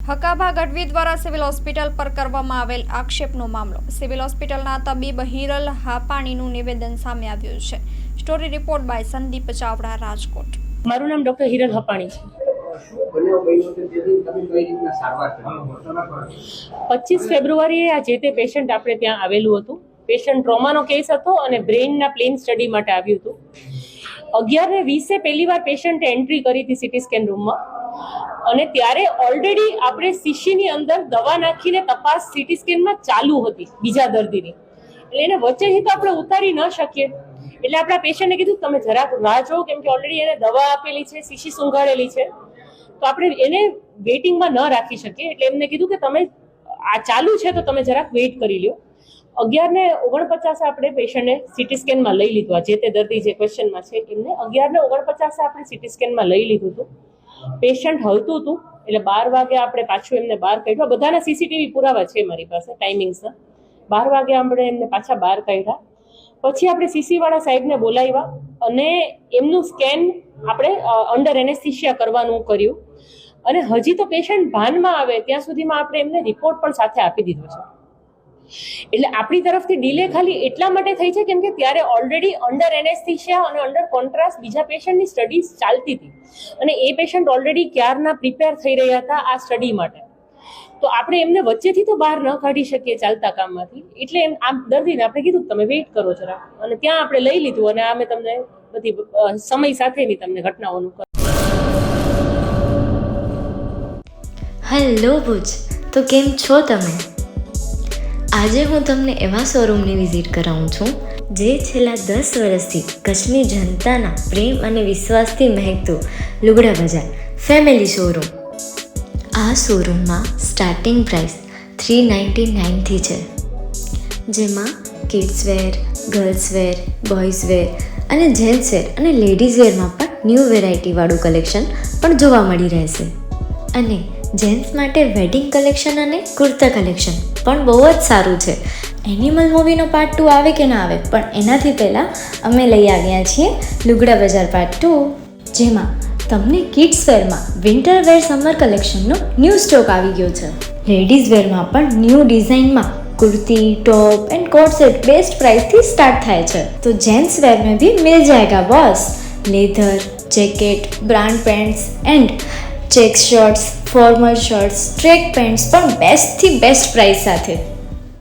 હકાભા ગઢવી દ્વારા civil hospital પર કરવામાં આવેલ આક્ષેપનો મામલો. સિવિલ હોસ્પિટલના તબીબ હિરલ હાપાણીનું નિવેદન સામે આવ્યું છે. Story report by Sandeep Chavda, Rajkot. મારું નામ ડોક્ટર હિરલ હાપાણી છે. 25 ફેબ્રુઆરીએ આ જે તે પેશન્ટ આપણે ત્યાં આવેલું હતું. પેશન્ટ ટ્રોમાનો કેસ હતો અને બ્રેઇનના પ્લેન સ્ટડી માટે આવ્યું હતું. 11:20 પહેલી વાર પેશન્ટે એન્ટ્રી કરી હતી સીટી સ્કેન રૂમમાં અને ત્યારે ઓલરેડી આપણે શીશીની અંદર દવા નાખીને તપાસ સીટી સ્કેનમાં ચાલુ હતી બીજા દર્દીની. એટલે એને વચ્ચેથી તો આપણે ઉતારી ન શકીએ. એટલે આપણા પેશન્ટને કીધું તમે જરાક રાહ જોવો, કેમ કે ઓલરેડી એને દવા આપેલી છે, શીશી સૂંઘાડેલી છે, તો આપણે એને વેઇટિંગમાં ન રાખી શકીએ. એટલે એમને કીધું કે તમે આ ચાલુ છે તો તમે જરાક વેઇટ કરી લો. 11:49 આપણે પેશન્ટને સીટી સ્કેનમાં લઈ લીધું. જે તે દર્દી જે ક્વેશ્ચનમાં છે એમને 11:49 આપણે સીટી સ્કેનમાં લઈ લીધું હતું. પેશન્ટ હલતું હતું એટલે 12 વાગે આપણે પાછું એમને બહાર કાઢ્યા. બધાના સીસીટીવી પુરાવા છે મારી પાસે ટાઈમિંગ્સના. 12 વાગે આપણે એમને પાછા બહાર કાઢ્યા. પછી આપણે સીસી વાળા સાહેબને બોલાવ્યા અને એમનું સ્કેન આપણે અંડર એનેસ્થીશિયા કરવાનું કર્યું. અને હજી તો પેશન્ટ ભાનમાં આવે ત્યાં સુધીમાં આપણે એમને રિપોર્ટ પણ સાથે આપી દીધો છે. એટલે આપણી તરફથી ડિલે ખાલી એટલા માટે થઈ છે કેમ કે ત્યારે ઓલરેડી અંડર એનેસ્થીશિયા અને અંડર કોન્ટ્રાસ્ટ બીજા પેશન્ટની સ્ટડીઝ ચાલતી હતી અને એ પેશન્ટ ઓલરેડી ક્યારના પ્રિપેર થઈ રહ્યા હતા આ સ્ટડી માટે. તો આપણે એમને વચ્ચેથી તો બહાર ન કાઢી શકીએ ચાલતા કામમાંથી. એટલે આ દર્દીને આપણે કીધું તમે વેઇટ કરો જરા, અને ત્યાં આપણે લઈ લીધું અને અમે તમને બધી સમય સાથેની તમને ઘટનાઓનું. હેલો ભુજ, તો કેમ છો તમે? આજે હું તમને એવા શોરૂમની વિઝિટ કરાવું છું જે છેલ્લા 10 વર્ષથી કચ્છની જનતાના પ્રેમ અને વિશ્વાસથી મહેકતું લુગડા બજાર ફેમિલી શોરૂમ. આ શોરૂમમાં સ્ટાર્ટિંગ પ્રાઇસ 399થી છે, જેમાં kids wear, girls wear, boys wear અને જેન્ટ્સ વેર અને લેડીઝ વેરમાં પણ ન્યૂ વેરાયટીવાળું કલેક્શન પણ જોવા મળી રહેશે. અને જેન્ટ્સ માટે વેડિંગ કલેક્શન અને કુર્તા કલેક્શન પણ બહુ જ સારું છે. એનિમલ મૂવીનો પાર્ટ 2 આવે કે ના આવે, પણ એનાથી પહેલાં અમે લઈ આવ્યા છીએ લુગડા બજાર પાર્ટ 2, જેમાં તમને કિડ્સ વેરમાં વિન્ટર વેર સમર કલેક્શનનો ન્યૂ સ્ટોક આવી ગયો છે. લેડીઝ વેરમાં પણ ન્યૂ ડિઝાઇનમાં kurti, top and coat set best પ્રાઇસથી સ્ટાર્ટ થાય છે. તો જેન્ટ્સ વેર में भी मिल जाएगा boss. Leather, jacket, brand pants and check shirts, formal shirts, track pants પણ બેસ્ટથી બેસ્ટ પ્રાઇસ સાથે.